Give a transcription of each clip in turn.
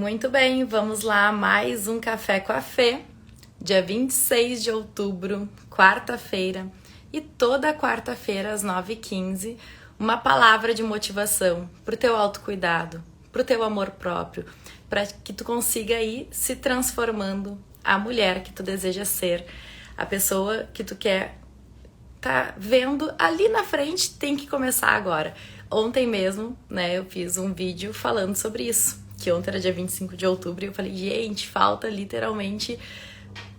Muito bem, vamos lá, mais um Café com a Fê, dia 26 de outubro, quarta-feira, e toda quarta-feira às 9h15, uma palavra de motivação pro teu autocuidado, pro teu amor próprio, para que tu consiga ir se transformando a mulher que tu deseja ser, a pessoa que tu quer tá vendo ali na frente, tem que começar agora. Ontem mesmo, né, eu fiz um vídeo falando sobre isso, que ontem era dia 25 de outubro, e eu falei, gente, falta literalmente,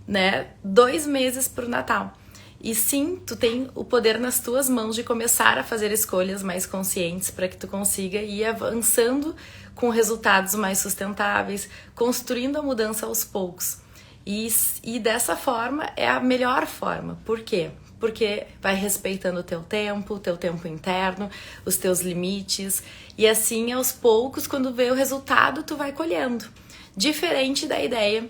né, 2 meses pro Natal. E sim, tu tem o poder nas tuas mãos de começar a fazer escolhas mais conscientes para que tu consiga ir avançando com resultados mais sustentáveis, construindo a mudança aos poucos. E dessa forma é a melhor forma. Por quê? Porque vai respeitando o teu tempo interno, os teus limites, e assim aos poucos, quando vê o resultado, tu vai colhendo. Diferente da ideia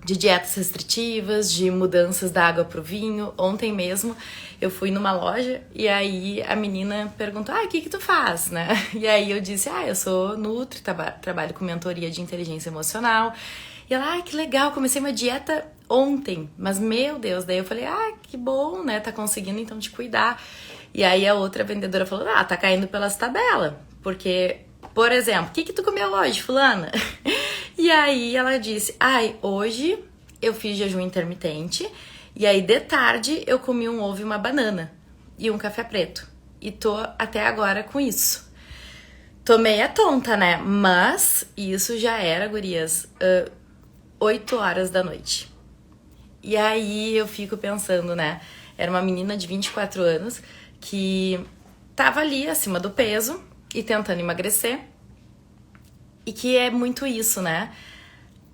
de dietas restritivas, de mudanças da água pro vinho. Ontem mesmo eu fui numa loja e aí a menina perguntou, o que tu faz, né? E aí eu disse, eu sou nutri, trabalho com mentoria de inteligência emocional. E ela, que legal, comecei uma dieta ontem, mas meu Deus, daí eu falei, que bom, né, tá conseguindo então te cuidar. E aí a outra vendedora falou, tá caindo pelas tabelas, porque, por exemplo, o que tu comeu hoje, fulana? E aí ela disse, hoje eu fiz jejum intermitente, e aí de tarde eu comi um ovo e uma banana, e um café preto, e tô até agora com isso. Tô meia tonta, né, mas isso já era, gurias, 8 horas da noite. E aí eu fico pensando, né? Era uma menina de 24 anos que tava ali acima do peso e tentando emagrecer. E que é muito isso, né?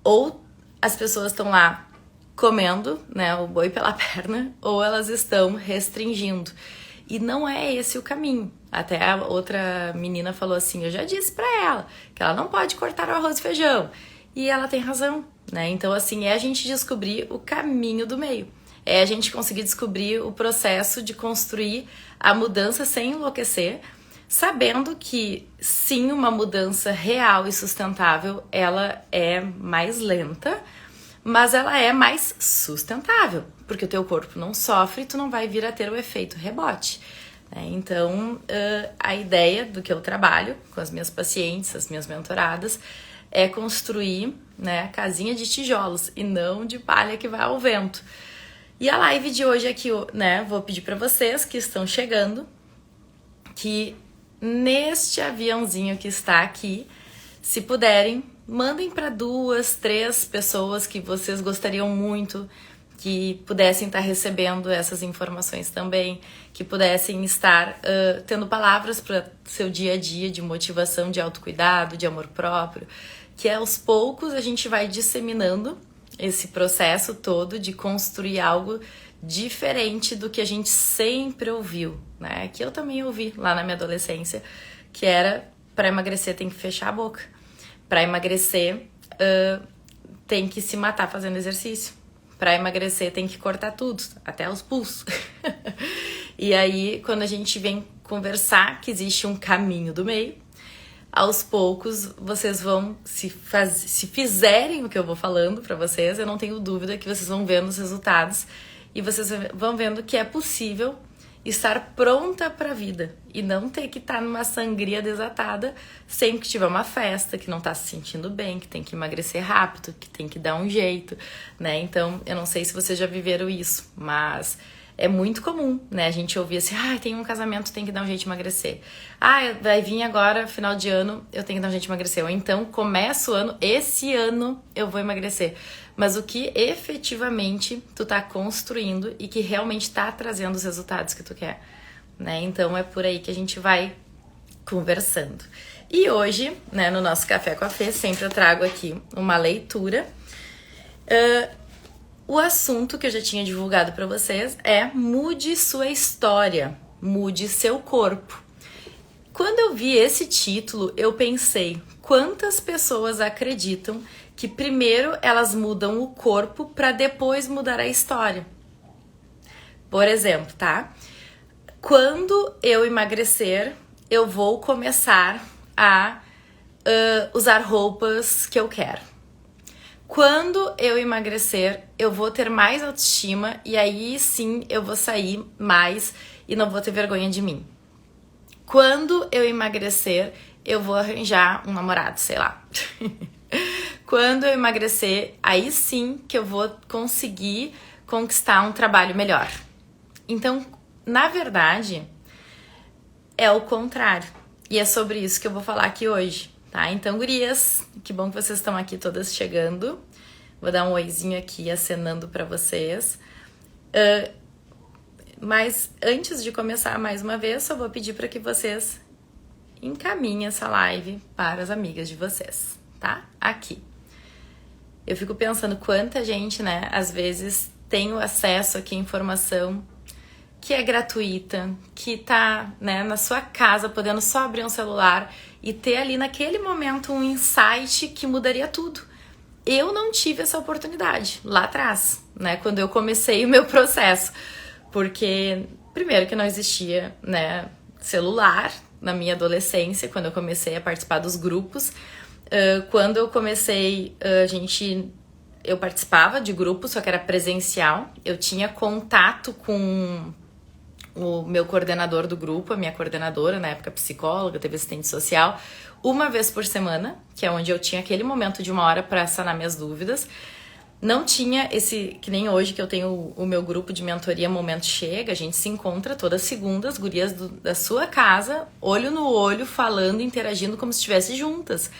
Ou as pessoas estão lá comendo, né, o boi pela perna, ou elas estão restringindo. E não é esse o caminho. Até a outra menina falou assim, eu já disse pra ela que ela não pode cortar o arroz e feijão. E ela tem razão, né? Então, assim, é a gente descobrir o caminho do meio. É a gente conseguir descobrir o processo de construir a mudança sem enlouquecer, sabendo que, sim, uma mudança real e sustentável, ela é mais lenta, mas ela é mais sustentável, porque o teu corpo não sofre e tu não vai vir a ter o efeito rebote. Então, a ideia do que eu trabalho com as minhas pacientes, as minhas mentoradas, é construir, né, casinha de tijolos e não de palha que vai ao vento. E a live de hoje aqui, né, vou pedir para vocês que estão chegando, que neste aviãozinho que está aqui, se puderem, mandem para 2, 3 pessoas que vocês gostariam muito que pudessem estar recebendo essas informações também, que pudessem estar tendo palavras para seu dia a dia de motivação, de autocuidado, de amor próprio, que aos poucos a gente vai disseminando esse processo todo de construir algo diferente do que a gente sempre ouviu, né? Que eu também ouvi lá na minha adolescência, que era, para emagrecer tem que fechar a boca, para emagrecer tem que se matar fazendo exercício, para emagrecer tem que cortar tudo, até os pulsos. E aí, quando a gente vem conversar que existe um caminho do meio, aos poucos vocês vão, se fizerem o que eu vou falando pra vocês, eu não tenho dúvida que vocês vão vendo os resultados e vocês vão vendo que é possível estar pronta pra vida e não ter que estar numa sangria desatada sempre que tiver uma festa, que não tá se sentindo bem, que tem que emagrecer rápido, que tem que dar um jeito, né? Então, eu não sei se vocês já viveram isso, mas é muito comum, né? A gente ouvir assim, tem um casamento, tem que dar um jeito de emagrecer. Vai vir agora, final de ano, eu tenho que dar um jeito de emagrecer. Ou então, começa o ano, esse ano eu vou emagrecer. Mas o que efetivamente tu tá construindo e que realmente tá trazendo os resultados que tu quer, né? Então, é por aí que a gente vai conversando. E hoje, né, no nosso Café com a Fê, sempre eu trago aqui uma leitura. O assunto que eu já tinha divulgado para vocês é mude sua história, mude seu corpo. Quando eu vi esse título, eu pensei, quantas pessoas acreditam que primeiro elas mudam o corpo para depois mudar a história? Por exemplo, tá? Quando eu emagrecer, eu vou começar a usar roupas que eu quero. Quando eu emagrecer, eu vou ter mais autoestima e aí sim eu vou sair mais e não vou ter vergonha de mim. Quando eu emagrecer, eu vou arranjar um namorado, sei lá. Quando eu emagrecer, aí sim que eu vou conseguir conquistar um trabalho melhor. Então, na verdade, é o contrário. E é sobre isso que eu vou falar aqui hoje, tá? Então, gurias, que bom que vocês estão aqui todas chegando. Vou dar um oizinho aqui, acenando pra vocês. Mas antes de começar mais uma vez, só vou pedir para que vocês encaminhem essa live para as amigas de vocês, tá? Aqui. Eu fico pensando quanta gente, né, às vezes tem o acesso aqui à informação que é gratuita, que tá, né, na sua casa, podendo só abrir um celular e ter ali naquele momento um insight que mudaria tudo. Eu não tive essa oportunidade lá atrás, né, quando eu comecei o meu processo, porque primeiro que não existia, né, celular na minha adolescência, quando eu comecei a participar dos grupos. Quando eu comecei, eu participava de grupos, só que era presencial. Eu tinha contato com o meu coordenador do grupo, a minha coordenadora, na época psicóloga, teve assistente social, uma vez por semana, que é onde eu tinha aquele momento de 1 hora para sanar minhas dúvidas. Não tinha esse, que nem hoje que eu tenho o meu grupo de mentoria Momento Chega, a gente se encontra todas segundas, gurias da sua casa, olho no olho, falando, interagindo como se estivesse juntas.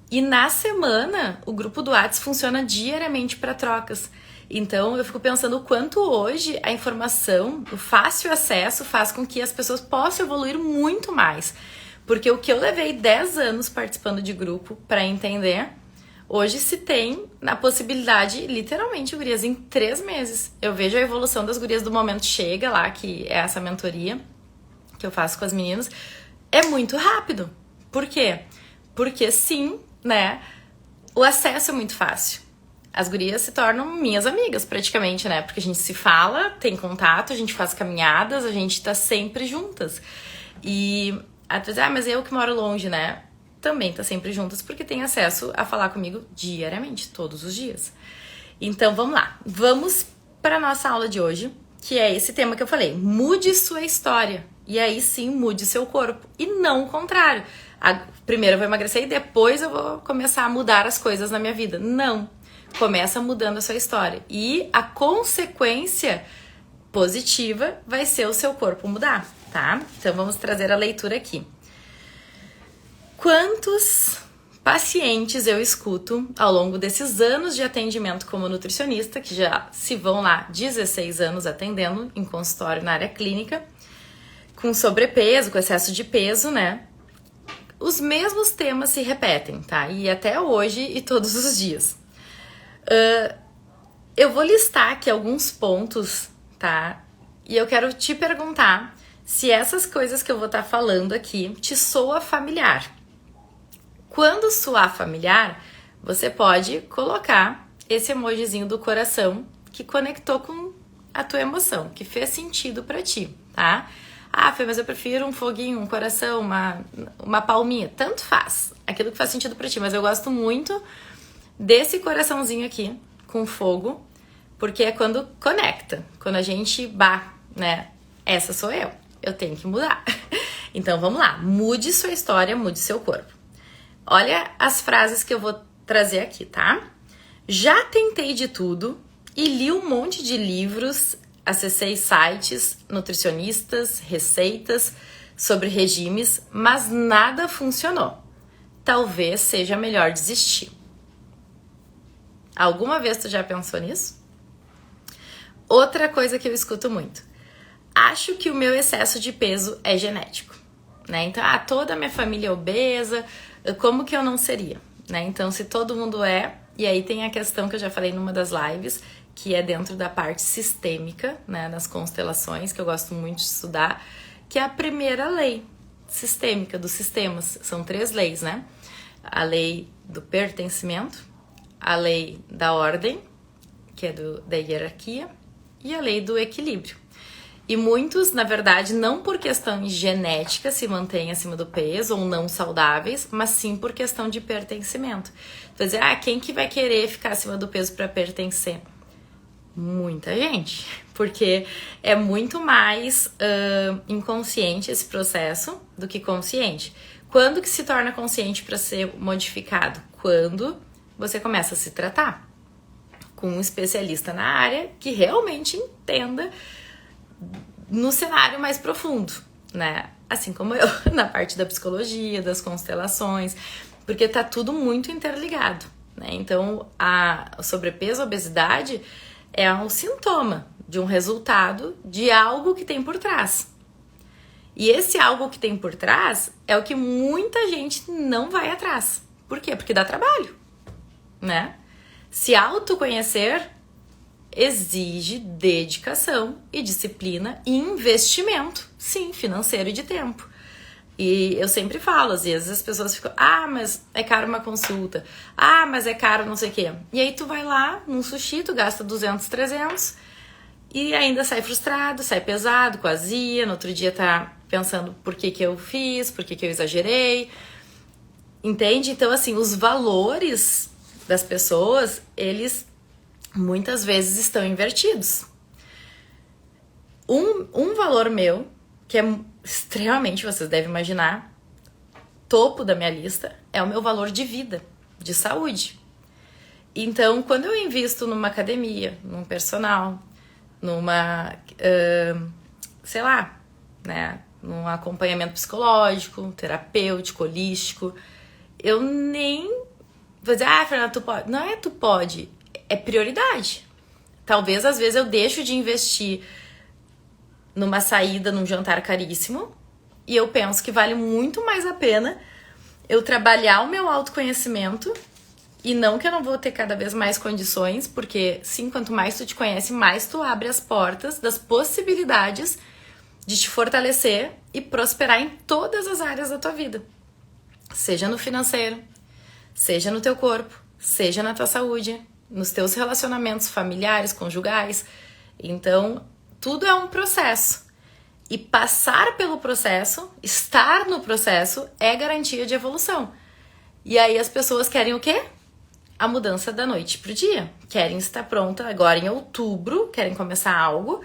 E na semana, o grupo do Whats funciona diariamente para trocas. Então, eu fico pensando o quanto hoje a informação, o fácil acesso, faz com que as pessoas possam evoluir muito mais. Porque o que eu levei 10 anos participando de grupo para entender, hoje se tem na possibilidade, literalmente, gurias, em 3 meses. Eu vejo a evolução das gurias do Momento Chega lá, que é essa mentoria que eu faço com as meninas. É muito rápido. Por quê? Porque sim, né, o acesso é muito fácil. As gurias se tornam minhas amigas praticamente, né, porque a gente se fala, tem contato, a gente faz caminhadas, a gente tá sempre juntas. E às vezes, mas eu que moro longe, né, também tá sempre juntas porque tem acesso a falar comigo diariamente, todos os dias. Então vamos lá, vamos para nossa aula de hoje, que é esse tema que eu falei, mude sua história. E aí sim, mude seu corpo. E não o contrário. Primeiro eu vou emagrecer e depois eu vou começar a mudar as coisas na minha vida. Não. Começa mudando a sua história. E a consequência positiva vai ser o seu corpo mudar, tá? Então vamos trazer a leitura aqui. Quantos pacientes eu escuto ao longo desses anos de atendimento como nutricionista, que já se vão lá 16 anos atendendo em consultório na área clínica, com sobrepeso, com excesso de peso, né? Os mesmos temas se repetem, tá? E até hoje e todos os dias. Eu vou listar aqui alguns pontos, tá? E eu quero te perguntar se essas coisas que eu vou estar falando aqui te soa familiar. Quando soar familiar, você pode colocar esse emojizinho do coração que conectou com a tua emoção, que fez sentido pra ti, tá? Ah, Fê, mas eu prefiro um foguinho, um coração, uma palminha. Tanto faz. Aquilo que faz sentido pra ti. Mas eu gosto muito desse coraçãozinho aqui, com fogo, porque é quando conecta. Quando a gente né? Essa sou eu. Eu tenho que mudar. Então, vamos lá. Mude sua história, mude seu corpo. Olha as frases que eu vou trazer aqui, tá? Já tentei de tudo e li um monte de livros, acessei sites, nutricionistas, receitas sobre regimes, mas nada funcionou. Talvez seja melhor desistir. Alguma vez tu já pensou nisso? Outra coisa que eu escuto muito. Acho que o meu excesso de peso é genético, né? Então, toda a minha família é obesa, como que eu não seria, né? Então, se todo mundo é, e aí tem a questão que eu já falei numa das lives, que é dentro da parte sistêmica, né, nas constelações, que eu gosto muito de estudar, que é a primeira lei sistêmica dos sistemas. São 3 leis, né? A lei do pertencimento, a lei da ordem, que é da hierarquia, e a lei do equilíbrio. E muitos, na verdade, não por questão genética se mantêm acima do peso ou não saudáveis, mas sim por questão de pertencimento. Quer dizer, quem que vai querer ficar acima do peso para pertencer? Muita gente, porque é muito mais inconsciente esse processo do que consciente. Quando que se torna consciente para ser modificado? Quando você começa a se tratar com um especialista na área que realmente entenda no cenário mais profundo, né? Assim como eu, na parte da psicologia, das constelações, porque tá tudo muito interligado, né? Então, o sobrepeso, a obesidade é um sintoma de um resultado de algo que tem por trás. E esse algo que tem por trás é o que muita gente não vai atrás. Por quê? Porque dá trabalho, né? Se autoconhecer exige dedicação e disciplina e investimento, sim, financeiro e de tempo. E eu sempre falo, às vezes as pessoas ficam, mas é caro uma consulta, mas é caro não sei o quê. E aí tu vai lá num sushi, tu gasta 200, 300 e ainda sai frustrado, sai pesado, com azia, no outro dia tá pensando por que eu fiz, por que eu exagerei, entende? Então assim, os valores das pessoas, eles muitas vezes estão invertidos. Um valor meu, que é extremamente, vocês devem imaginar, topo da minha lista, é o meu valor de vida, de saúde. Então, quando eu invisto numa academia, num personal, numa, sei lá, né, num acompanhamento psicológico, terapêutico, holístico, eu nem vou dizer, Fernanda, tu pode. Não é tu pode, é prioridade. Talvez, às vezes, eu deixo de investir numa saída, num jantar caríssimo, e eu penso que vale muito mais a pena eu trabalhar o meu autoconhecimento, e não que eu não vou ter cada vez mais condições, porque sim, quanto mais tu te conhece, mais tu abre as portas das possibilidades de te fortalecer e prosperar em todas as áreas da tua vida. Seja no financeiro, seja no teu corpo, seja na tua saúde, nos teus relacionamentos familiares, conjugais. Então, tudo é um processo. E passar pelo processo, estar no processo, é garantia de evolução. E aí as pessoas querem o quê? A mudança da noite pro dia. Querem estar pronta agora em outubro, querem começar algo,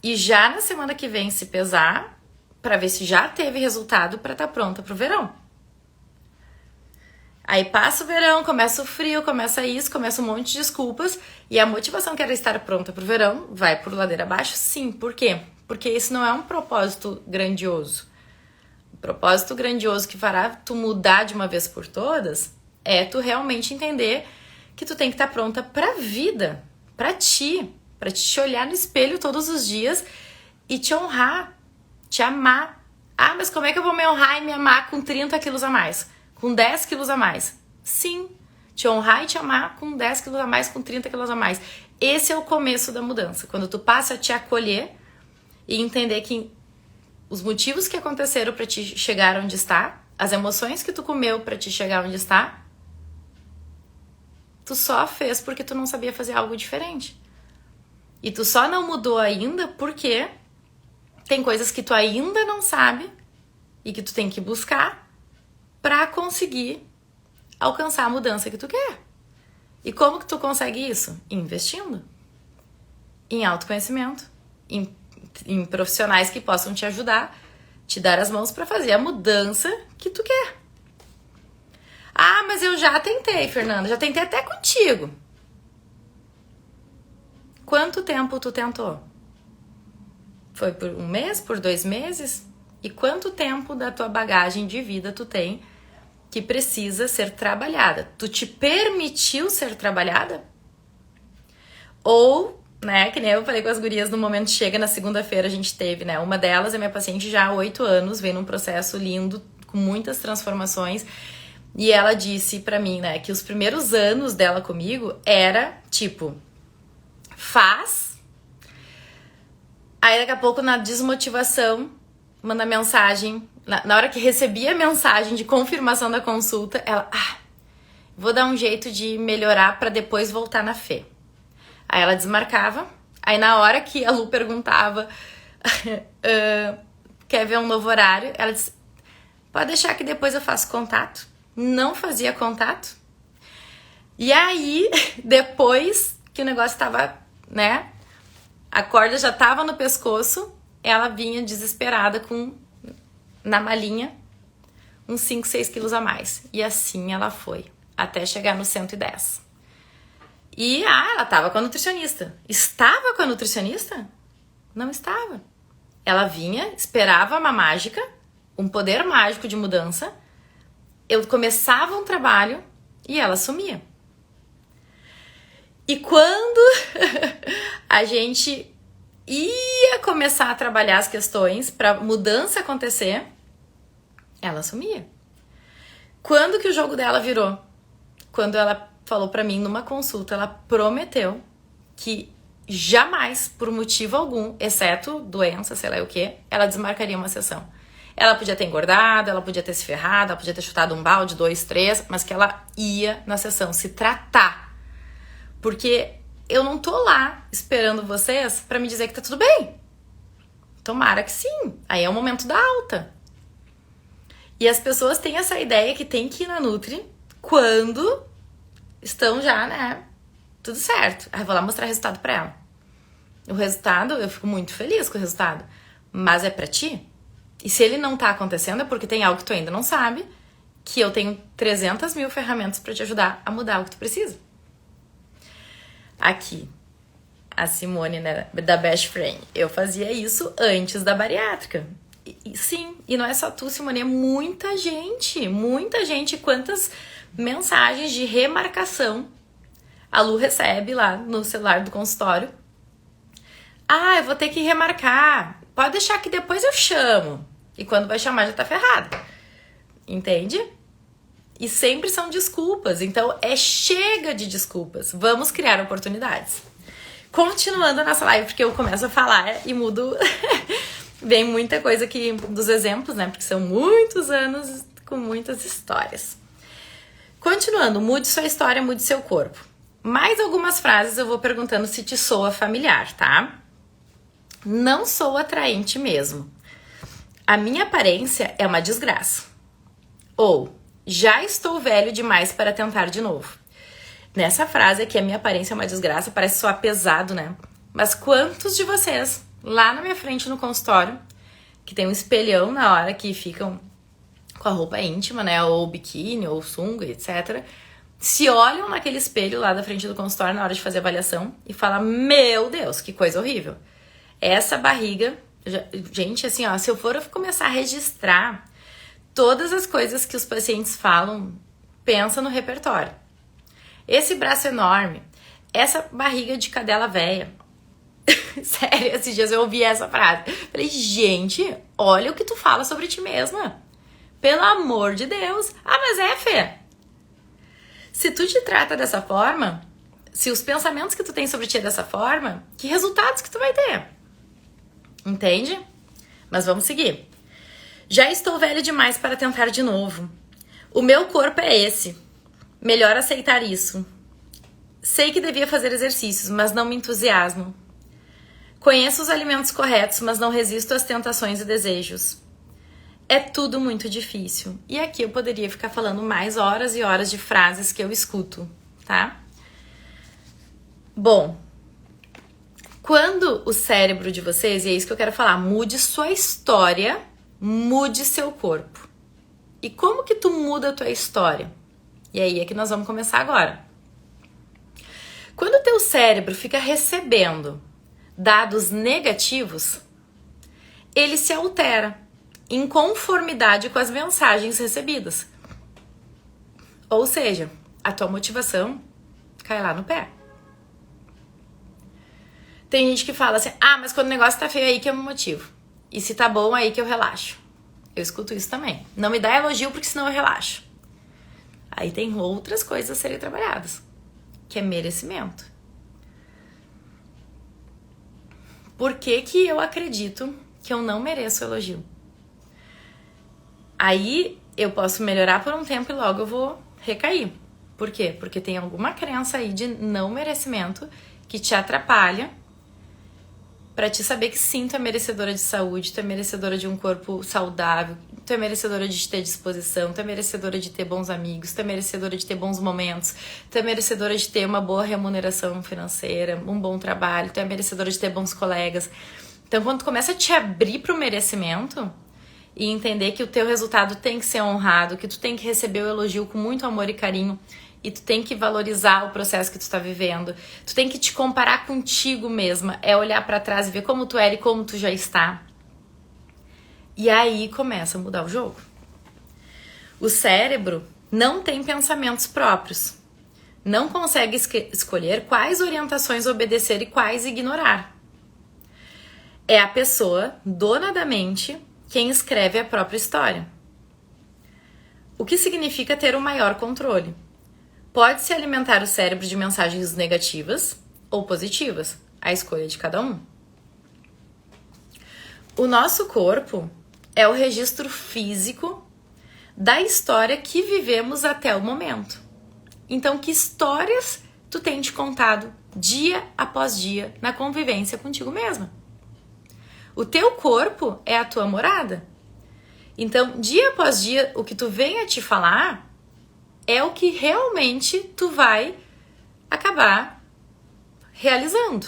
e já na semana que vem se pesar, para ver se já teve resultado para estar pronta pro verão. Aí passa o verão, começa o frio, começa isso, começa um monte de desculpas, e a motivação que era estar pronta pro verão vai por ladeira abaixo? Sim. Por quê? Porque isso não é um propósito grandioso. O propósito grandioso que fará tu mudar de uma vez por todas é tu realmente entender que tu tem que estar pronta pra vida, pra te olhar no espelho todos os dias e te honrar, te amar. Mas como é que eu vou me honrar e me amar com 30 quilos a mais? Com 10 quilos a mais? Sim, te honrar e te amar com 10 quilos a mais, com 30 quilos a mais. Esse é o começo da mudança. Quando tu passa a te acolher e entender que os motivos que aconteceram pra te chegar onde está, as emoções que tu comeu pra te chegar onde está, tu só fez porque tu não sabia fazer algo diferente. E tu só não mudou ainda porque tem coisas que tu ainda não sabe e que tu tem que buscar pra conseguir alcançar a mudança que tu quer. E como que tu consegue isso? Investindo em autoconhecimento, em profissionais que possam te ajudar, te dar as mãos pra fazer a mudança que tu quer. Mas eu já tentei, Fernanda, já tentei até contigo. Quanto tempo tu tentou? Foi por 1 mês, por 2 meses? E quanto tempo da tua bagagem de vida tu tem que precisa ser trabalhada? Tu te permitiu ser trabalhada? Ou, né, que nem eu falei com as gurias no Momento Chega, na segunda-feira a gente teve, né? Uma delas é minha paciente já há 8 anos, vem num processo lindo, com muitas transformações. E ela disse pra mim, né, que os primeiros anos dela comigo era, tipo, faz. Aí daqui a pouco, na desmotivação, manda mensagem. Na hora que recebia a mensagem de confirmação da consulta, ela, vou dar um jeito de melhorar pra depois voltar na fé. Aí ela desmarcava. Aí na hora que a Lu perguntava, quer ver um novo horário? Ela disse, pode deixar que depois eu faço contato. Não fazia contato. E aí, depois que o negócio tava, né? A corda já tava no pescoço, ela vinha desesperada na malinha uns 5, 6 quilos a mais. E assim ela foi, até chegar no 110. E ela tava com a nutricionista. Estava com a nutricionista? Não estava. Ela vinha, esperava uma mágica, um poder mágico de mudança. Eu começava um trabalho e ela sumia. E quando a gente ia começar a trabalhar as questões para mudança acontecer, ela sumia. Quando que o jogo dela virou? Quando ela falou para mim numa consulta, ela prometeu que jamais, por motivo algum, exceto doença, sei lá o que, ela desmarcaria uma sessão. Ela podia ter engordado, ela podia ter se ferrado, ela podia ter chutado um balde, 2, 3, mas que ela ia na sessão se tratar. Porque eu não tô lá esperando vocês pra me dizer que tá tudo bem. Tomara que sim. Aí é o momento da alta. E as pessoas têm essa ideia que tem que ir na Nutri quando estão já, né, tudo certo. Aí eu vou lá mostrar o resultado pra ela. O resultado, eu fico muito feliz com o resultado. Mas é pra ti? E se ele não tá acontecendo é porque tem algo que tu ainda não sabe, que eu tenho 300 mil ferramentas pra te ajudar a mudar o que tu precisa. Aqui, a Simone, né, da Best Friend, eu fazia isso antes da bariátrica. Sim, e não é só tu, Simone, é muita gente. Quantas mensagens de remarcação a Lu recebe lá no celular do consultório. Ah, eu vou ter que remarcar. Pode deixar que depois eu chamo. E quando vai chamar já tá ferrado. Entende? E sempre são desculpas. Então, chega de desculpas. Vamos criar oportunidades. Continuando a nossa live, porque eu começo a falar e mudo... Vem muita coisa aqui dos exemplos, né? Porque são muitos anos com muitas histórias. Continuando, mude sua história, mude seu corpo. Mais algumas frases eu vou perguntando se te soa familiar, tá? Não sou atraente mesmo. A minha aparência é uma desgraça. Ou, já estou velho demais para tentar de novo. Nessa frase aqui, a minha aparência é uma desgraça, parece soar pesado, né? Mas quantos de vocês, lá na minha frente no consultório, que tem um espelhão na hora que ficam com a roupa íntima, né? Ou biquíni, ou sunga, etc., se olham naquele espelho lá da frente do consultório na hora de fazer avaliação e falam, meu Deus, que coisa horrível. Essa barriga, gente, assim, ó, se eu for começar a registrar todas as coisas que os pacientes falam, pensa no repertório. Esse braço enorme, essa barriga de cadela véia. Sério, esses dias eu ouvi essa frase. Falei, gente, olha o que tu fala sobre ti mesma. Pelo amor de Deus. Ah, mas é, Fê. Se tu te trata dessa forma, se os pensamentos que tu tem sobre ti é dessa forma, que resultados que tu vai ter? Entende? Mas vamos seguir. Já estou velho demais para tentar de novo. O meu corpo é esse. Melhor aceitar isso. Sei que devia fazer exercícios, mas não me entusiasmo. Conheço os alimentos corretos, mas não resisto às tentações e desejos. É tudo muito difícil. E aqui eu poderia ficar falando mais horas e horas de frases que eu escuto, tá? Bom, quando o cérebro de vocês, e é isso que eu quero falar, mude sua história, mude seu corpo. E como que tu muda a tua história? E aí é que nós vamos começar agora. Quando o teu cérebro fica recebendo dados negativos, ele se altera em conformidade com as mensagens recebidas. Ou seja, a tua motivação cai lá no pé. Tem gente que fala assim, ah, mas quando o negócio tá feio aí que eu me motivo. E se tá bom aí que eu relaxo. Eu escuto isso também. Não me dá elogio porque senão eu relaxo. Aí tem outras coisas a serem trabalhadas, que é merecimento. Por que que eu acredito que eu não mereço elogio? Aí eu posso melhorar por um tempo e logo eu vou recair. Por quê? Porque tem alguma crença aí de não merecimento que te atrapalha pra te saber que sim, tu é merecedora de saúde, tu é merecedora de um corpo saudável, tu é merecedora de ter disposição, tu é merecedora de ter bons amigos, tu é merecedora de ter bons momentos, tu é merecedora de ter uma boa remuneração financeira, um bom trabalho, tu é merecedora de ter bons colegas. Então, quando tu começa a te abrir pro merecimento e entender que o teu resultado tem que ser honrado, que tu tem que receber o elogio com muito amor e carinho, e tu tem que valorizar o processo que tu tá vivendo. Tu tem que te comparar contigo mesma. É olhar pra trás e ver como tu era e como tu já está. E aí começa a mudar o jogo. O cérebro não tem pensamentos próprios. Não consegue escolher quais orientações obedecer e quais ignorar. É a pessoa, dona da mente, quem escreve a própria história. O que significa ter um maior controle? Pode-se alimentar o cérebro de mensagens negativas ou positivas, a escolha de cada um. O nosso corpo é o registro físico da história que vivemos até o momento. Então, que histórias tu tem te contado dia após dia na convivência contigo mesma? O teu corpo é a tua morada. Então, dia após dia, o que tu vem a te falar é o que realmente tu vai acabar realizando.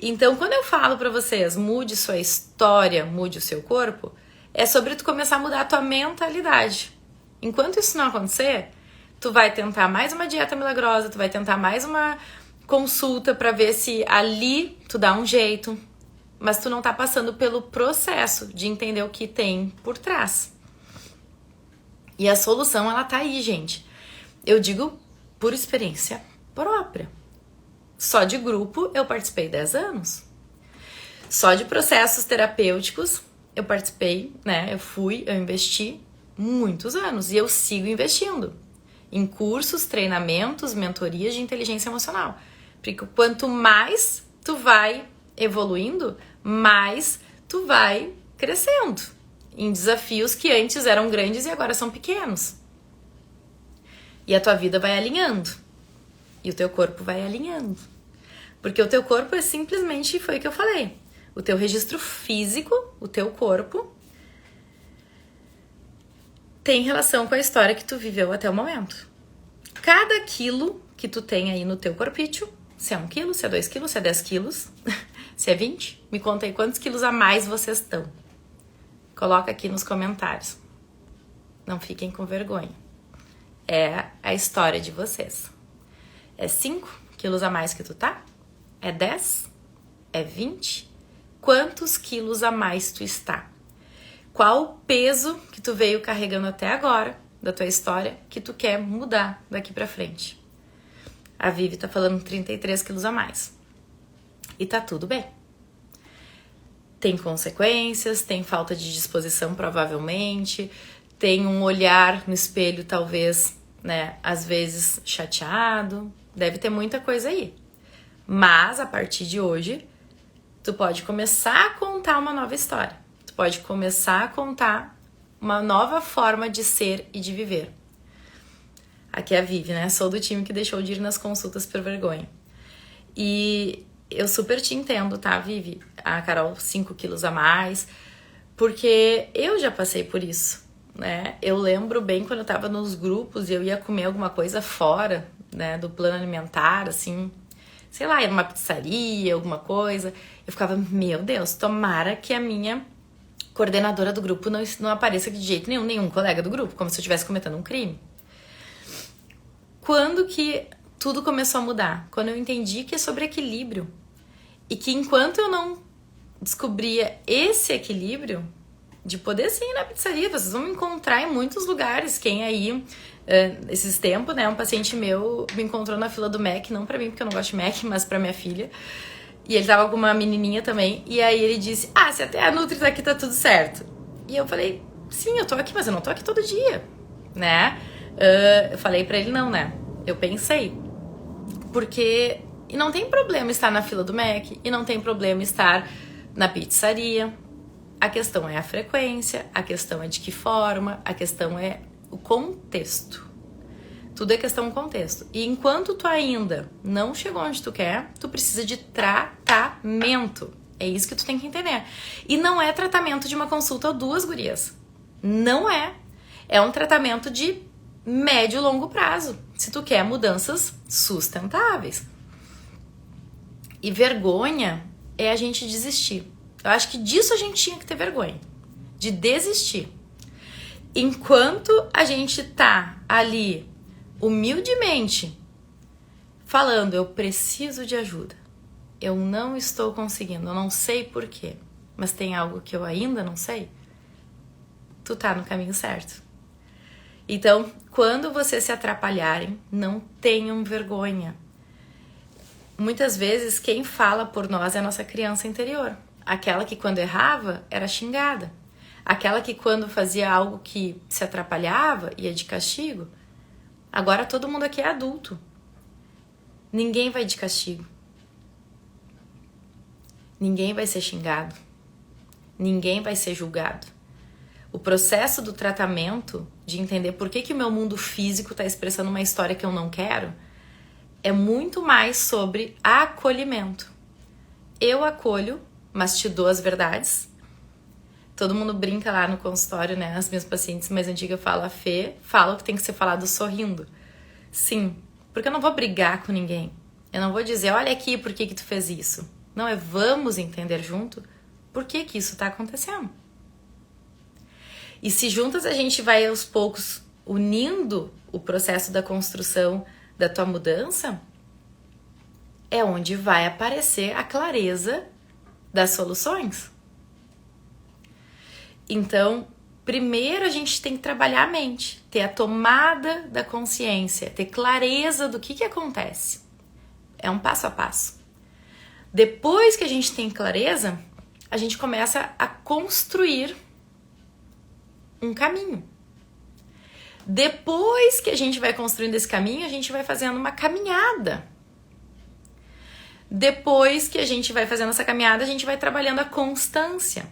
Então, quando eu falo pra vocês, mude sua história, mude o seu corpo, é sobre tu começar a mudar a tua mentalidade. Enquanto isso não acontecer, tu vai tentar mais uma dieta milagrosa, tu vai tentar mais uma consulta pra ver se ali tu dá um jeito, mas tu não tá passando pelo processo de entender o que tem por trás. E a solução, ela tá aí, gente. Eu digo por experiência própria. Só de grupo eu participei 10 anos. Só de processos terapêuticos eu participei, né? Eu investi muitos anos e eu sigo investindo em cursos, treinamentos, mentorias de inteligência emocional. Porque quanto mais tu vai evoluindo, mais tu vai crescendo em desafios que antes eram grandes e agora são pequenos. E a tua vida vai alinhando. E o teu corpo vai alinhando. Porque o teu corpo é simplesmente, foi o que eu falei, o teu registro físico, o teu corpo, tem relação com a história que tu viveu até o momento. Cada quilo que tu tem aí no teu corpício, se é 1 quilo, se é 2 quilos, se é 10 quilos, se é 20, me conta aí quantos quilos a mais vocês estão. Coloca aqui nos comentários. Não fiquem com vergonha. É a história de vocês. É 5 quilos a mais que tu tá? É 10? É 20? Quantos quilos a mais tu está? Qual o peso que tu veio carregando até agora da tua história que tu quer mudar daqui pra frente? A Vivi tá falando 33 quilos a mais. E tá tudo bem. Tem consequências, tem falta de disposição provavelmente, tem um olhar no espelho talvez, né, às vezes chateado, deve ter muita coisa aí. Mas a partir de hoje, tu pode começar a contar uma nova história. Tu pode começar a contar uma nova forma de ser e de viver. Aqui é a Vivi, né? Sou do time que deixou de ir nas consultas por vergonha. E eu super te entendo, tá, Vivi? A Carol, 5 quilos a mais, porque eu já passei por isso, né? Eu lembro bem quando eu tava nos grupos e eu ia comer alguma coisa fora, né, do plano alimentar, assim, sei lá, ia numa pizzaria, alguma coisa. Eu ficava, meu Deus, tomara que a minha coordenadora do grupo não apareça de jeito nenhum colega do grupo, como se eu estivesse cometendo um crime. Quando que tudo começou a mudar? Quando eu entendi que é sobre equilíbrio. E que enquanto eu não descobria esse equilíbrio, de poder sim ir na pizzaria, vocês vão me encontrar em muitos lugares. Quem aí, esses tempos, né, um paciente meu me encontrou na fila do Mac, não pra mim, porque eu não gosto de Mac, mas pra minha filha. E ele tava com uma menininha também, e aí ele disse, se até a Nutri tá aqui, tá tudo certo. E eu falei, sim, eu tô aqui, mas eu não tô aqui todo dia, né? Eu falei pra ele não, né? Eu pensei, porque e não tem problema estar na fila do Mac, e não tem problema estar na pizzaria. A questão é a frequência, a questão é de que forma, a questão é o contexto. Tudo é questão do contexto. E enquanto tu ainda não chegou onde tu quer, tu precisa de tratamento. É isso que tu tem que entender. E não é tratamento de uma consulta ou 2, gurias. Não é. É um tratamento de médio e longo prazo, se tu quer mudanças sustentáveis. E vergonha é a gente desistir. Eu acho que disso a gente tinha que ter vergonha, de desistir. Enquanto a gente tá ali humildemente falando, eu preciso de ajuda, eu não estou conseguindo, eu não sei por quê, mas tem algo que eu ainda não sei, tu tá no caminho certo. Então, quando vocês se atrapalharem, não tenham vergonha. Muitas vezes quem fala por nós é a nossa criança interior, aquela que quando errava era xingada, aquela que quando fazia algo que se atrapalhava ia de castigo. Agora todo mundo aqui é adulto. Ninguém vai de castigo. Ninguém vai ser xingado. Ninguém vai ser julgado. O processo do tratamento, de entender por que o meu mundo físico está expressando uma história que eu não quero, é muito mais sobre acolhimento. Eu acolho, mas te dou as verdades. Todo mundo brinca lá no consultório, né? As minhas pacientes mais antigas falam, a Fê fala o que tem que ser falado sorrindo. Sim, porque eu não vou brigar com ninguém. Eu não vou dizer, olha aqui, por que tu fez isso? Não, vamos entender junto por que isso está acontecendo. E se juntas a gente vai aos poucos unindo o processo da construção da tua mudança, é onde vai aparecer a clareza das soluções. Então, primeiro a gente tem que trabalhar a mente, ter a tomada da consciência, ter clareza do que acontece. É um passo a passo. Depois que a gente tem clareza, a gente começa a construir um caminho. Depois que a gente vai construindo esse caminho, a gente vai fazendo uma caminhada. Depois que a gente vai fazendo essa caminhada, a gente vai trabalhando a constância.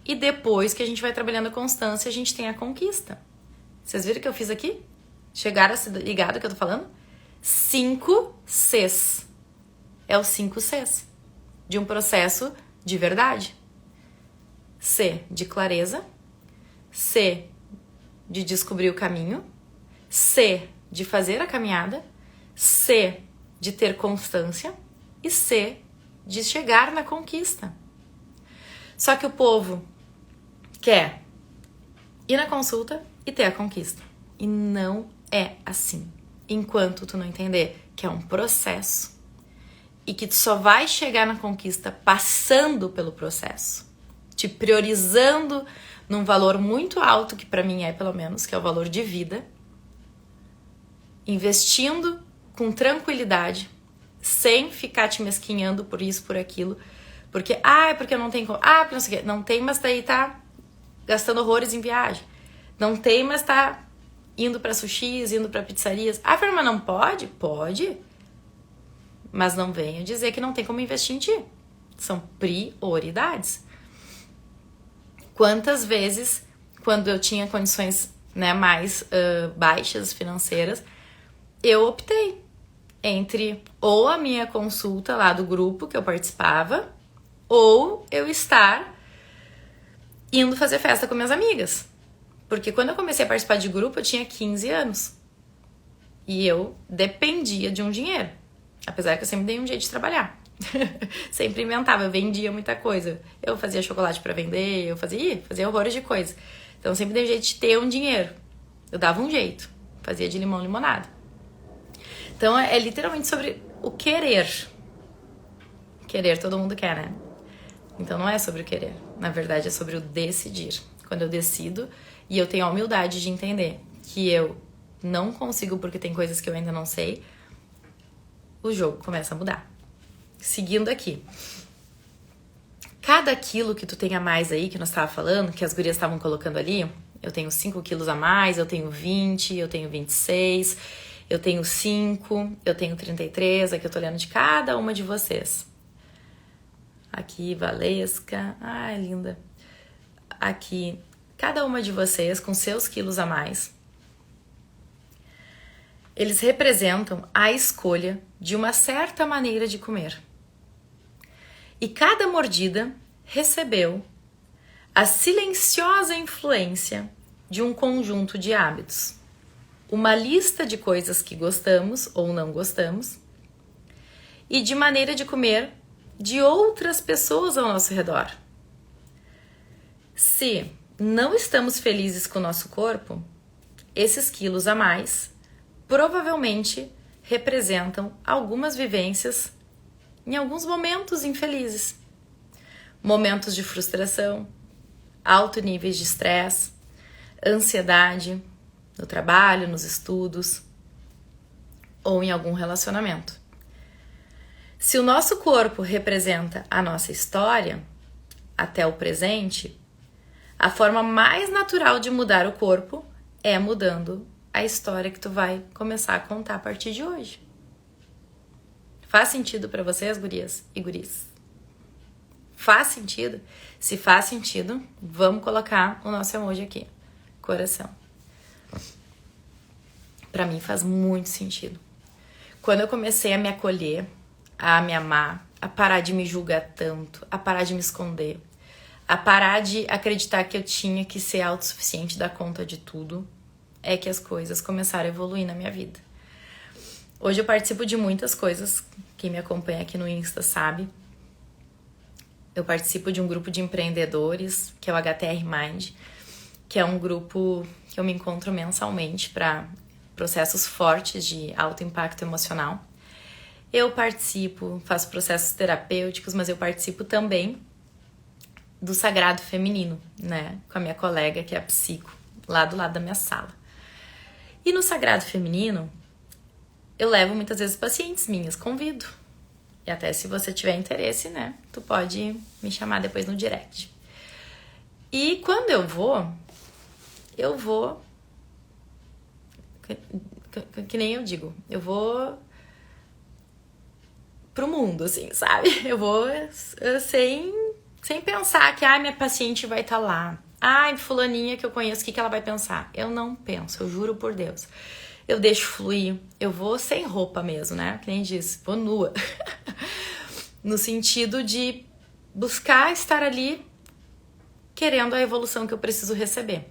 E depois que a gente vai trabalhando a constância, a gente tem a conquista. Vocês viram o que eu fiz aqui? Chegaram a se ligar do que eu tô falando? 5 Cs. É os 5 Cs de um processo de verdade. C de clareza. C de descobrir o caminho. C de fazer a caminhada. C de ter constância. E C de chegar na conquista. Só que o povo quer ir na consulta e ter a conquista. E não é assim. Enquanto tu não entender que é um processo e que tu só vai chegar na conquista passando pelo processo, te priorizando num valor muito alto, que pra mim é pelo menos, que é o valor de vida, investindo com tranquilidade, sem ficar te mesquinhando por isso, por aquilo, porque, é porque eu não tenho como, porque não sei o quê, não tem, mas daí tá gastando horrores em viagem, não tem, mas tá indo pra sushis, indo pra pizzarias. Fernanda, não pode? Pode, mas não venha dizer que não tem como investir em ti. São prioridades. Quantas vezes, quando eu tinha condições, né, mais baixas financeiras, eu optei entre ou a minha consulta lá do grupo que eu participava, ou eu estar indo fazer festa com minhas amigas. Porque quando eu comecei a participar de grupo, eu tinha 15 anos. E eu dependia de um dinheiro. Apesar que eu sempre dei um jeito de trabalhar. Sempre inventava, eu vendia muita coisa. Eu fazia chocolate pra vender, eu fazia horrores de coisa. Então eu sempre dei um jeito de ter um dinheiro. Eu dava um jeito. Fazia de limão limonada. Então é literalmente sobre o querer. Querer todo mundo quer, né? Então não é sobre o querer. Na verdade é sobre o decidir. Quando eu decido e eu tenho a humildade de entender que eu não consigo porque tem coisas que eu ainda não sei, o jogo começa a mudar. Seguindo aqui. Cada quilo que tu tem a mais aí, que nós estávamos falando, que as gurias estavam colocando ali, eu tenho 5 quilos a mais, eu tenho 20, eu tenho 26, eu tenho 5, eu tenho 33, aqui eu tô olhando de cada uma de vocês. Aqui, Valesca, ai, linda. Aqui, cada uma de vocês com seus quilos a mais, eles representam a escolha de uma certa maneira de comer. E cada mordida recebeu a silenciosa influência de um conjunto de hábitos. Uma lista de coisas que gostamos ou não gostamos e de maneira de comer de outras pessoas ao nosso redor. Se não estamos felizes com o nosso corpo, esses quilos a mais provavelmente representam algumas vivências em alguns momentos infelizes. Momentos de frustração, altos níveis de estresse, ansiedade no trabalho, nos estudos ou em algum relacionamento. Se o nosso corpo representa a nossa história até o presente, a forma mais natural de mudar o corpo é mudando a história que tu vai começar a contar a partir de hoje. Faz sentido pra vocês, gurias e guris? Faz sentido? Se faz sentido, vamos colocar o nosso emoji aqui. Coração. Pra mim faz muito sentido. Quando eu comecei a me acolher, a me amar, a parar de me julgar tanto, a parar de me esconder, a parar de acreditar que eu tinha que ser autossuficiente, dar conta de tudo, é que as coisas começaram a evoluir na minha vida. Hoje eu participo de muitas coisas, quem me acompanha aqui no Insta sabe. Eu participo de um grupo de empreendedores, que é o HTR Mind, que é um grupo que eu me encontro mensalmente para processos fortes de alto impacto emocional. Eu participo, faço processos terapêuticos, mas eu participo também do Sagrado Feminino, né? Com a minha colega, que é a psico, lá do lado da minha sala. E no Sagrado Feminino, eu levo muitas vezes pacientes minhas, convido. E até se você tiver interesse, né? Tu pode me chamar depois no direct. E quando eu vou que nem eu digo, eu vou pro mundo, assim, sabe? Eu vou sem pensar que, minha paciente vai estar lá. Fulaninha que eu conheço, o que ela vai pensar? Eu não penso, eu juro por Deus. Eu deixo fluir, eu vou sem roupa mesmo, né? Que nem disse, vou nua. No sentido de buscar estar ali querendo a evolução que eu preciso receber.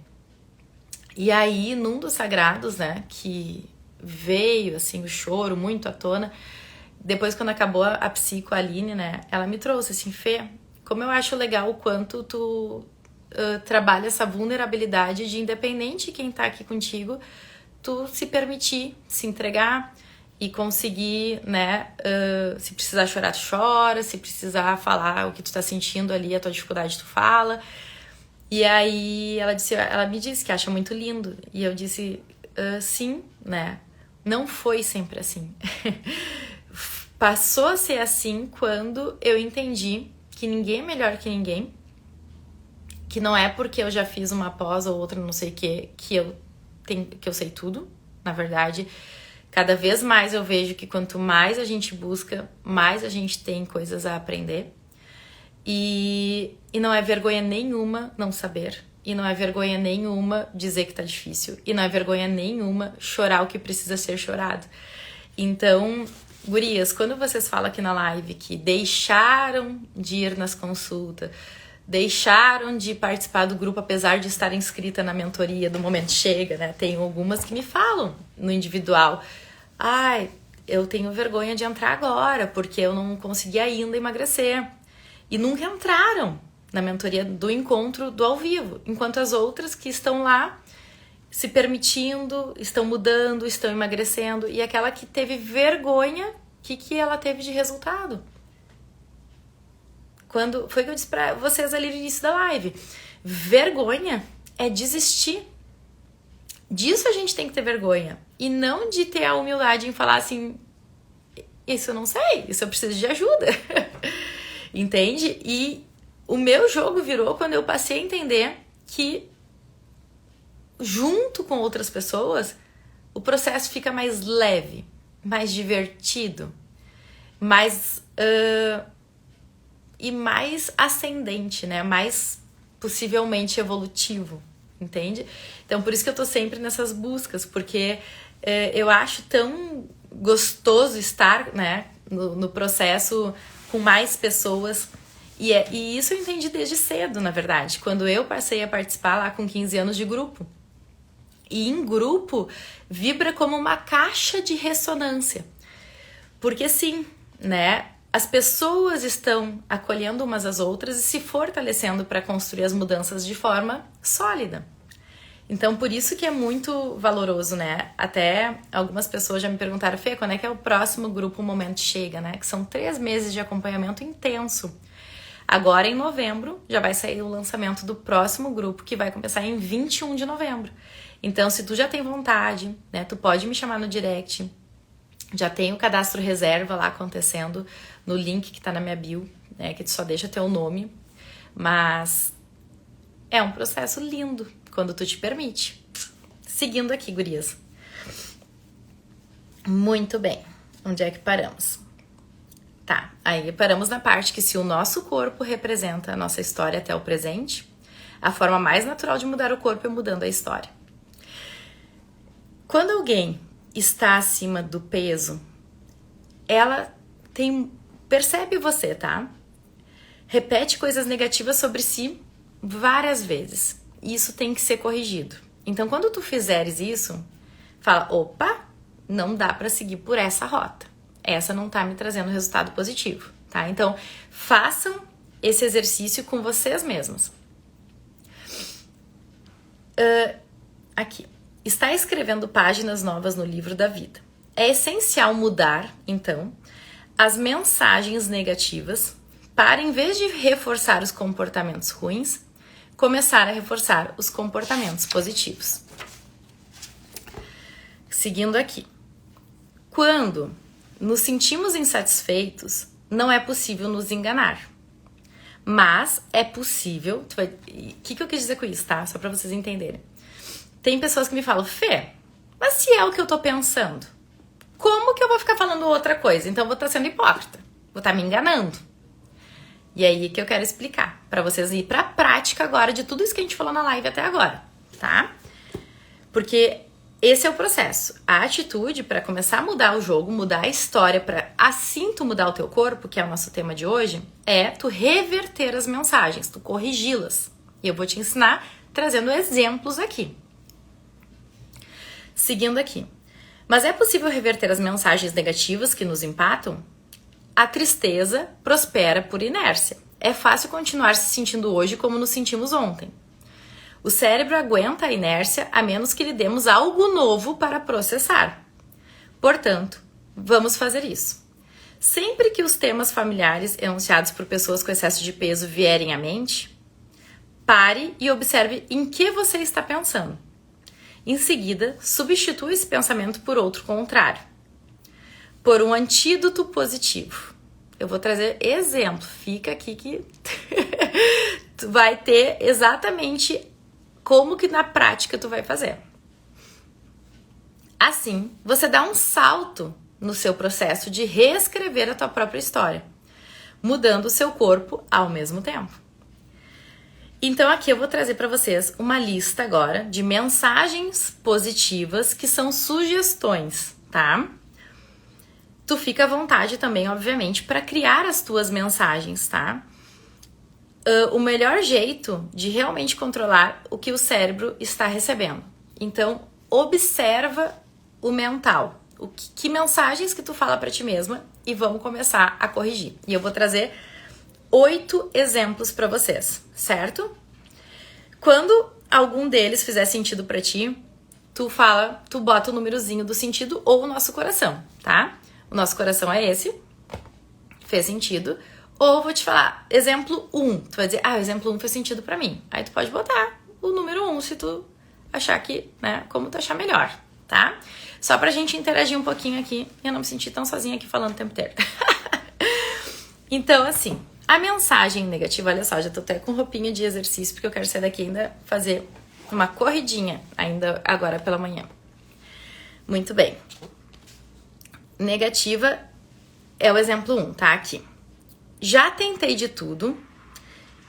E aí, num dos sagrados, né, que veio, assim, o choro muito à tona, depois quando acabou a psico, a Aline, né, ela me trouxe assim, Fê, como eu acho legal o quanto tu trabalha essa vulnerabilidade de, independente de quem tá aqui contigo, tu se permitir, se entregar e conseguir, né, se precisar chorar, tu chora, se precisar falar o que tu tá sentindo ali, a tua dificuldade, tu fala. E aí ela me disse que acha muito lindo. E eu disse, sim, né, não foi sempre assim. Passou a ser assim quando eu entendi que ninguém é melhor que ninguém, que não é porque eu já fiz uma pós ou outra não sei o que eu sei tudo. Na verdade, cada vez mais eu vejo que quanto mais a gente busca, mais a gente tem coisas a aprender. E não é vergonha nenhuma não saber. E não é vergonha nenhuma dizer que tá difícil. E não é vergonha nenhuma chorar o que precisa ser chorado. Então, gurias, quando vocês falam aqui na live que deixaram de ir nas consultas, deixaram de participar do grupo apesar de estar inscrita na mentoria do Momento Chega, né? Tem algumas que me falam no individual. Eu tenho vergonha de entrar agora, porque eu não consegui ainda emagrecer. E nunca entraram na mentoria do encontro do ao vivo, enquanto as outras que estão lá se permitindo, estão mudando, estão emagrecendo. E aquela que teve vergonha, o que ela teve de resultado? Foi o que eu disse pra vocês ali no início da live. Vergonha é desistir. Disso a gente tem que ter vergonha. E não de ter a humildade em falar assim, isso eu não sei, isso eu preciso de ajuda. Entende? E o meu jogo virou quando eu passei a entender que, junto com outras pessoas, o processo fica mais leve, mais divertido, mais e mais ascendente, né? Mais possivelmente evolutivo, entende? Então, por isso que eu tô sempre nessas buscas, porque eu acho tão gostoso estar, né, no processo com mais pessoas E isso eu entendi desde cedo, na verdade, quando eu passei a participar lá com 15 anos de grupo. E em grupo, vibra como uma caixa de ressonância. Porque sim, né? As pessoas estão acolhendo umas às outras e se fortalecendo para construir as mudanças de forma sólida. Então, por isso que é muito valoroso, né? Até algumas pessoas já me perguntaram, Fê, quando é que é o próximo grupo O Momento Chega, né? Que são 3 meses de acompanhamento intenso. Agora, em novembro, já vai sair o lançamento do próximo grupo, que vai começar em 21 de novembro. Então, se tu já tem vontade, né? Tu pode me chamar no direct. Já tem o cadastro reserva lá acontecendo no link que tá na minha bio, né? Que tu só deixa teu nome. Mas é um processo lindo quando tu te permite. Seguindo aqui, gurias. Muito bem. Onde é que paramos? Tá, aí paramos na parte que se o nosso corpo representa a nossa história até o presente, a forma mais natural de mudar o corpo é mudando a história. Quando alguém está acima do peso, ela percebe você, tá? Repete coisas negativas sobre si várias vezes. Isso tem que ser corrigido. Então, quando tu fizeres isso, fala, opa, não dá pra seguir por essa rota. Essa não tá me trazendo resultado positivo, tá? Então, façam esse exercício com vocês mesmos. Aqui. Está escrevendo páginas novas no livro da vida. É essencial mudar, então, as mensagens negativas para, em vez de reforçar os comportamentos ruins, começar a reforçar os comportamentos positivos. Seguindo aqui. Quando nos sentimos insatisfeitos, não é possível nos enganar. Mas é possível... O que eu quis dizer com isso, tá? Só pra vocês entenderem. Tem pessoas que me falam, Fê, mas se é o que eu tô pensando, como que eu vou ficar falando outra coisa? Então eu vou estar sendo hipócrita. Vou estar me enganando. E aí que eu quero explicar. Pra vocês ir pra prática agora de tudo isso que a gente falou na live até agora, tá? Porque... esse é o processo. A atitude para começar a mudar o jogo, mudar a história, para assim tu mudar o teu corpo, que é o nosso tema de hoje, é tu reverter as mensagens, tu corrigi-las. E eu vou te ensinar trazendo exemplos aqui. Seguindo aqui. Mas é possível reverter as mensagens negativas que nos empatam? A tristeza prospera por inércia. É fácil continuar se sentindo hoje como nos sentimos ontem. O cérebro aguenta a inércia a menos que lhe demos algo novo para processar. Portanto, vamos fazer isso. Sempre que os temas familiares enunciados por pessoas com excesso de peso vierem à mente, pare e observe em que você está pensando. Em seguida, substitua esse pensamento por outro contrário. Por um antídoto positivo. Eu vou trazer exemplo. Fica aqui que tu vai ter exatamente como que na prática tu vai fazer. Assim, você dá um salto no seu processo de reescrever a tua própria história, mudando o seu corpo ao mesmo tempo. Então aqui eu vou trazer para vocês uma lista agora de mensagens positivas que são sugestões, tá? Tu fica à vontade também, obviamente, para criar as tuas mensagens, tá? O melhor jeito de realmente controlar o que o cérebro está recebendo. Então, observa o mental. Que mensagens que tu fala para ti mesma e vamos começar a corrigir. E eu vou trazer 8 exemplos para vocês, certo? Quando algum deles fizer sentido para ti, tu bota o númerozinho do sentido ou o nosso coração, tá? O nosso coração é esse. Fez sentido. Ou vou te falar, exemplo 1. Tu vai dizer, o exemplo 1 fez sentido pra mim. Aí tu pode botar o número 1 se tu achar que, né, como tu achar melhor, tá? Só pra gente interagir um pouquinho aqui e eu não me sentir tão sozinha aqui falando o tempo inteiro. Então, assim, a mensagem negativa, olha só, já tô até com roupinha de exercício, porque eu quero sair daqui ainda fazer uma corridinha, ainda agora pela manhã. Muito bem. Negativa é o exemplo 1, tá? Aqui. Já tentei de tudo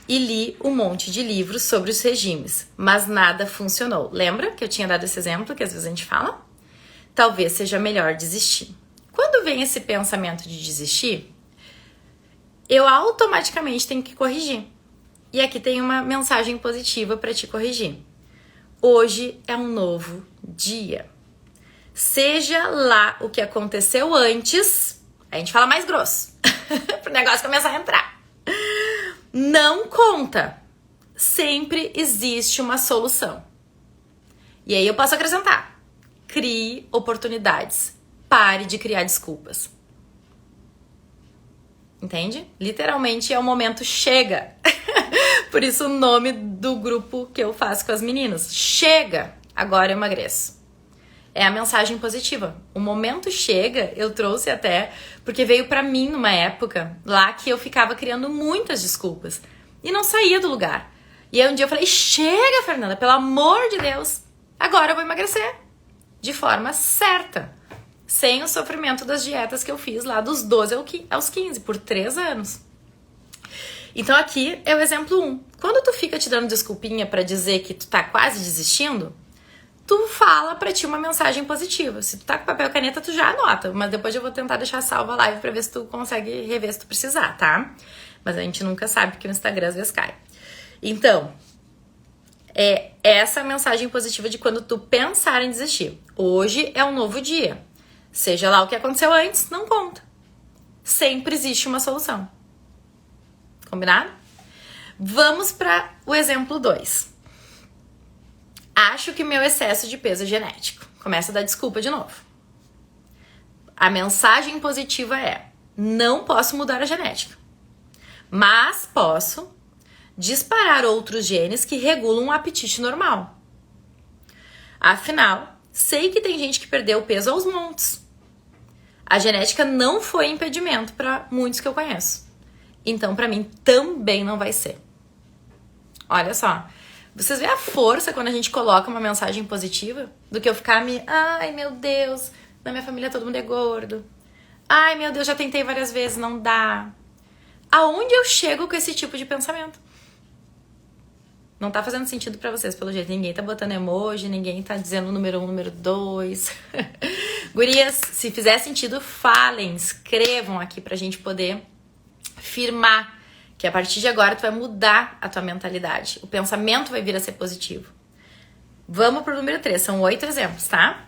e li um monte de livros sobre os regimes, mas nada funcionou. Lembra que eu tinha dado esse exemplo que às vezes a gente fala? Talvez seja melhor desistir. Quando vem esse pensamento de desistir, eu automaticamente tenho que corrigir. E aqui tem uma mensagem positiva para te corrigir. Hoje é um novo dia. Seja lá o que aconteceu antes, a gente fala mais grosso, pro negócio começar a entrar. Não conta. Sempre existe uma solução. E aí eu posso acrescentar. Crie oportunidades. Pare de criar desculpas. Entende? Literalmente é o momento chega. Por isso o nome do grupo que eu faço com as meninas. Chega, agora eu emagreço. É a mensagem positiva. O momento chega, eu trouxe até, porque veio pra mim numa época lá que eu ficava criando muitas desculpas. E não saía do lugar. E aí um dia eu falei, chega, Fernanda, pelo amor de Deus. Agora eu vou emagrecer. De forma certa. Sem o sofrimento das dietas que eu fiz lá dos 12 aos 15, por 3 anos. Então aqui é o exemplo 1. Quando tu fica te dando desculpinha pra dizer que tu tá quase desistindo, tu fala pra ti uma mensagem positiva. Se tu tá com papel e caneta, tu já anota. Mas depois eu vou tentar deixar salva a live pra ver se tu consegue rever se tu precisar, tá? Mas a gente nunca sabe que o Instagram às vezes cai. Então, é essa mensagem positiva de quando tu pensar em desistir. Hoje é um novo dia. Seja lá o que aconteceu antes, não conta. Sempre existe uma solução. Combinado? Vamos para o exemplo 2. Acho que meu excesso de peso é genético. Começa a dar desculpa de novo. A mensagem positiva é: não posso mudar a genética, mas posso disparar outros genes que regulam o apetite normal. Afinal, sei que tem gente que perdeu peso aos montes. A genética não foi impedimento para muitos que eu conheço. Então, para mim, também não vai ser. Olha só. Vocês veem a força quando a gente coloca uma mensagem positiva? Do que eu ficar ai, meu Deus, na minha família todo mundo é gordo. Ai, meu Deus, já tentei várias vezes, não dá. Aonde eu chego com esse tipo de pensamento? Não tá fazendo sentido pra vocês, pelo jeito. Ninguém tá botando emoji, ninguém tá dizendo número 1, número 2. Gurias, se fizer sentido, falem, escrevam aqui pra gente poder firmar que a partir de agora tu vai mudar a tua mentalidade. O pensamento vai vir a ser positivo. Vamos pro número 3. São 8 exemplos, tá?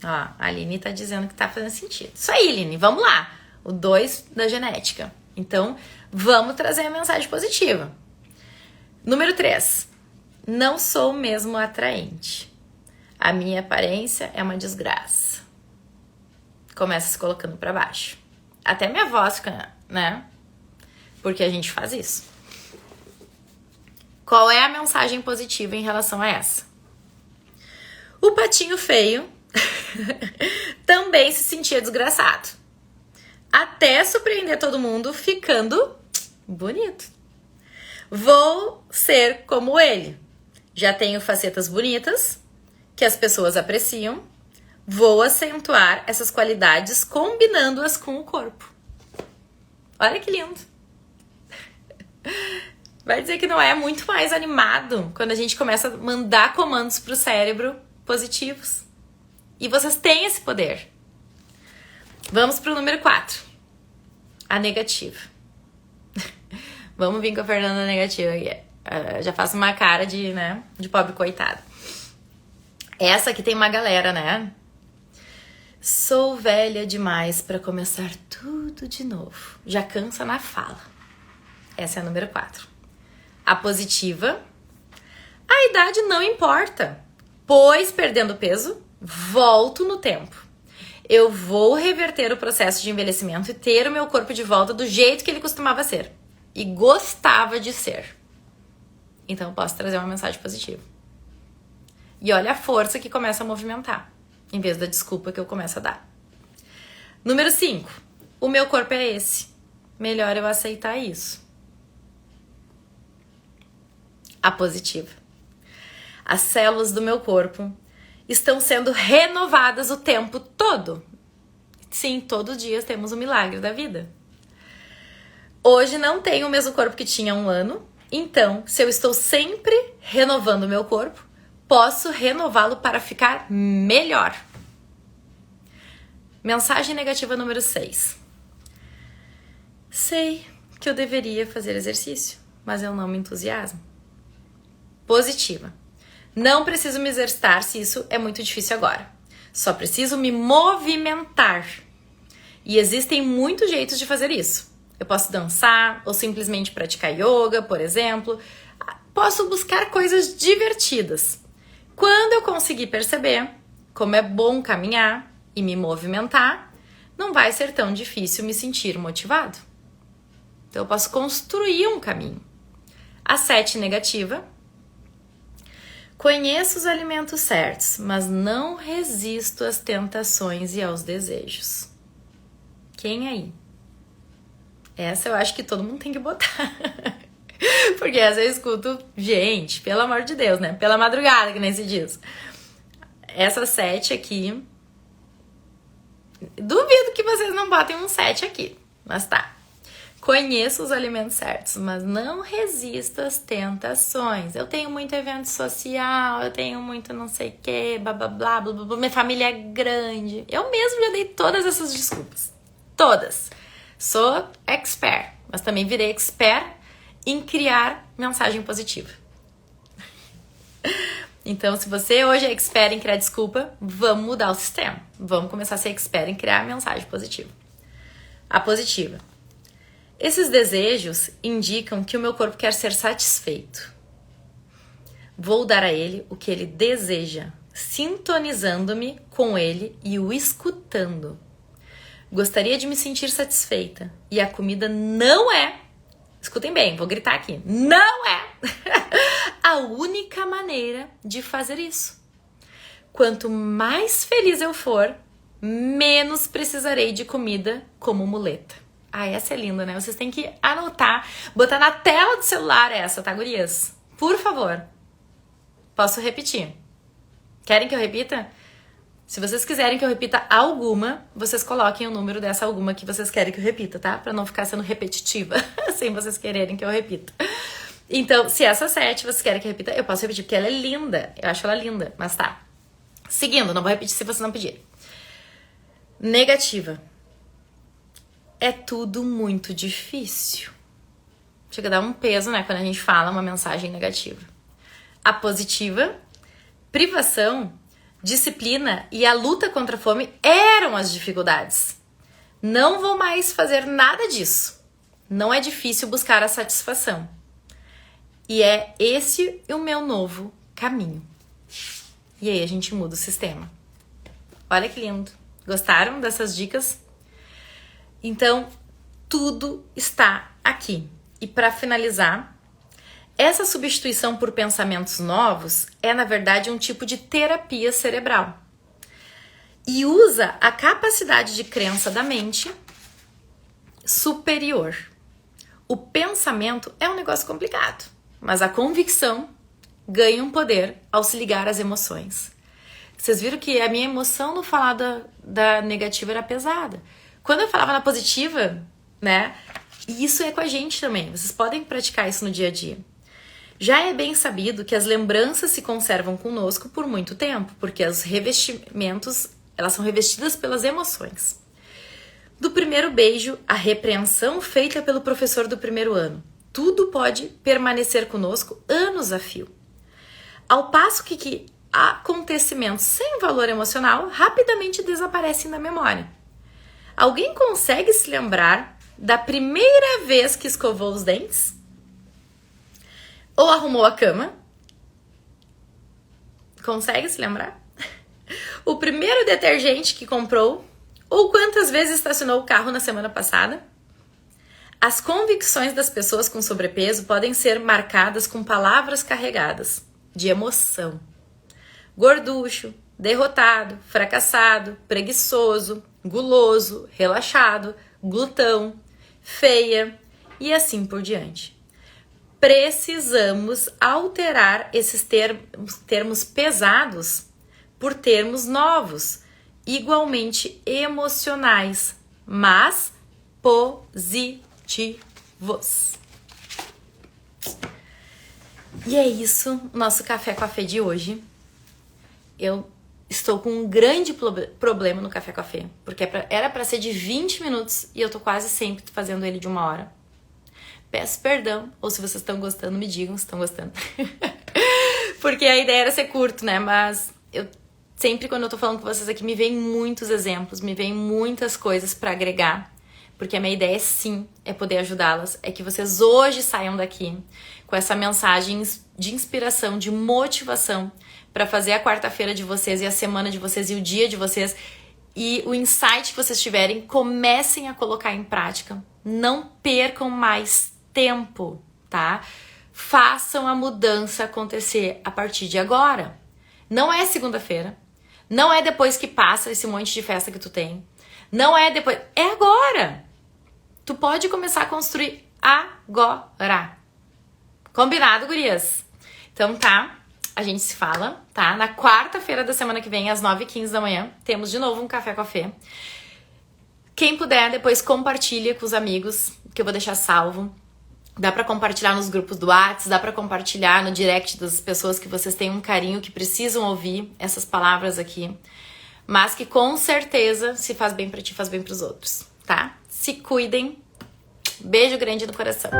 Ó, a Aline tá dizendo que tá fazendo sentido. Isso aí, Aline. Vamos lá. O 2 da genética. Então, vamos trazer a mensagem positiva. Número 3. Não sou mesmo atraente. A minha aparência é uma desgraça. Começa se colocando pra baixo. Até minha voz fica, né? Porque a gente faz isso. Qual é a mensagem positiva em relação a essa? O patinho feio também se sentia desgraçado. Até surpreender todo mundo ficando bonito. Vou ser como ele. Já tenho facetas bonitas que as pessoas apreciam. Vou acentuar essas qualidades combinando-as com o corpo. Olha que lindo. Vai dizer que não é muito mais animado quando a gente começa a mandar comandos pro cérebro positivos. E vocês têm esse poder. Vamos pro número 4. A negativa. Vamos vir com a Fernanda negativa aqui. Já faço uma cara de, né, de pobre coitada. Essa aqui tem uma galera, né? Sou velha demais pra começar tudo de novo. Já cansa na fala. Essa é a número 4. A positiva. A idade não importa, pois perdendo peso, volto no tempo. Eu vou reverter o processo de envelhecimento e ter o meu corpo de volta do jeito que ele costumava ser. E gostava de ser. Então eu posso trazer uma mensagem positiva. E olha a força que começa a movimentar, em vez da desculpa que eu começo a dar. Número 5. O meu corpo é esse. Melhor eu aceitar isso. A positiva. As células do meu corpo estão sendo renovadas o tempo todo. Sim, todo dia temos o milagre da vida. Hoje não tenho o mesmo corpo que tinha há um ano, então, se eu estou sempre renovando o meu corpo, posso renová-lo para ficar melhor. Mensagem negativa número 6. Sei que eu deveria fazer exercício, mas eu não me entusiasmo. Positiva. Não preciso me exercitar se isso é muito difícil agora. Só preciso me movimentar. E existem muitos jeitos de fazer isso. Eu posso dançar ou simplesmente praticar yoga, por exemplo. Posso buscar coisas divertidas. Quando eu conseguir perceber como é bom caminhar e me movimentar, não vai ser tão difícil me sentir motivado. Então eu posso construir um caminho. A 7 negativa. Conheço os alimentos certos, mas não resisto às tentações e aos desejos. Quem aí? Essa eu acho que todo mundo tem que botar. Porque essa eu escuto, gente, pelo amor de Deus, né? Pela madrugada, que nem se diz. Essa 7 aqui, duvido que vocês não botem um 7 aqui, mas tá. Conheço os alimentos certos, mas não resisto às tentações. Eu tenho muito evento social, eu tenho muito não sei o que, blá, blá, blá, blá, blá, minha família é grande. Eu mesmo já dei todas essas desculpas. Todas. Sou expert, mas também virei expert em criar mensagem positiva. Então, se você hoje é expert em criar desculpa, vamos mudar o sistema. Vamos começar a ser expert em criar mensagem positiva. A positiva. Esses desejos indicam que o meu corpo quer ser satisfeito. Vou dar a ele o que ele deseja, sintonizando-me com ele e o escutando. Gostaria de me sentir satisfeita e a comida não é, escutem bem, vou gritar aqui, não é a única maneira de fazer isso. Quanto mais feliz eu for, menos precisarei de comida como muleta. Ah, essa é linda, né? Vocês têm que anotar, botar na tela do celular essa, tá, gurias? Por favor. Posso repetir? Querem que eu repita? Se vocês quiserem que eu repita alguma, vocês coloquem o número dessa alguma que vocês querem que eu repita, tá? Pra não ficar sendo repetitiva, sem vocês quererem que eu repita. Então, se essa 7 vocês querem que eu repita, eu posso repetir, porque ela é linda. Eu acho ela linda, mas tá. Seguindo, não vou repetir se vocês não pedirem. Negativa. É tudo muito difícil. Chega a dar um peso, né, quando a gente fala uma mensagem negativa. A positiva, privação, disciplina e a luta contra a fome eram as dificuldades. Não vou mais fazer nada disso. Não é difícil buscar a satisfação. E é esse o meu novo caminho. E aí a gente muda o sistema. Olha que lindo. Gostaram dessas dicas? Então, tudo está aqui. E para finalizar, essa substituição por pensamentos novos é, na verdade, um tipo de terapia cerebral. E usa a capacidade de crença da mente superior. O pensamento é um negócio complicado, mas a convicção ganha um poder ao se ligar às emoções. Vocês viram que a minha emoção no falar da negativa era pesada. Quando eu falava na positiva, né? E isso é com a gente também. Vocês podem praticar isso no dia a dia. Já é bem sabido que as lembranças se conservam conosco por muito tempo, porque os revestimentos, elas são revestidas pelas emoções. Do primeiro beijo, à repreensão feita pelo professor do primeiro ano. Tudo pode permanecer conosco anos a fio. Ao passo que acontecimentos sem valor emocional rapidamente desaparecem da memória. Alguém consegue se lembrar da primeira vez que escovou os dentes? Ou arrumou a cama? Consegue se lembrar? O primeiro detergente que comprou? Ou quantas vezes estacionou o carro na semana passada? As convicções das pessoas com sobrepeso podem ser marcadas com palavras carregadas de emoção. Gorducho, derrotado, fracassado, preguiçoso, guloso, relaxado, glutão, feia e assim por diante. Precisamos alterar esses termos pesados por termos novos, igualmente emocionais, mas positivos. E é isso, nosso Café com a Fê de hoje. Eu estou com um grande problema no Café com a Fê, porque era para ser de 20 minutos e eu tô quase sempre fazendo ele de 1 hora. Peço perdão, ou se vocês estão gostando, me digam se estão gostando. Porque a ideia era ser curto, né? Mas eu sempre, quando eu tô falando com vocês aqui, me vem muitos exemplos, me vem muitas coisas pra agregar. Porque a minha ideia, sim, é poder ajudá-las. É que vocês hoje saiam daqui com essa mensagem de inspiração, de motivação pra fazer a quarta-feira de vocês e a semana de vocês e o dia de vocês. E o insight que vocês tiverem, comecem a colocar em prática. Não percam mais tempo, tá? Façam a mudança acontecer a partir de agora. Não é segunda-feira. Não é depois que passa esse monte de festa que tu tem. Não é depois. É agora. Tu pode começar a construir agora. Combinado, gurias? Então tá. A gente se fala, tá? Na quarta-feira da semana que vem, às 9h15 da manhã, temos de novo um Café com a Fê. Quem puder, depois compartilha com os amigos, que eu vou deixar salvo. Dá pra compartilhar nos grupos do WhatsApp, dá pra compartilhar no direct das pessoas que vocês têm um carinho, que precisam ouvir essas palavras aqui. Mas que com certeza, se faz bem pra ti, faz bem pros outros, tá? Se cuidem. Beijo grande no coração.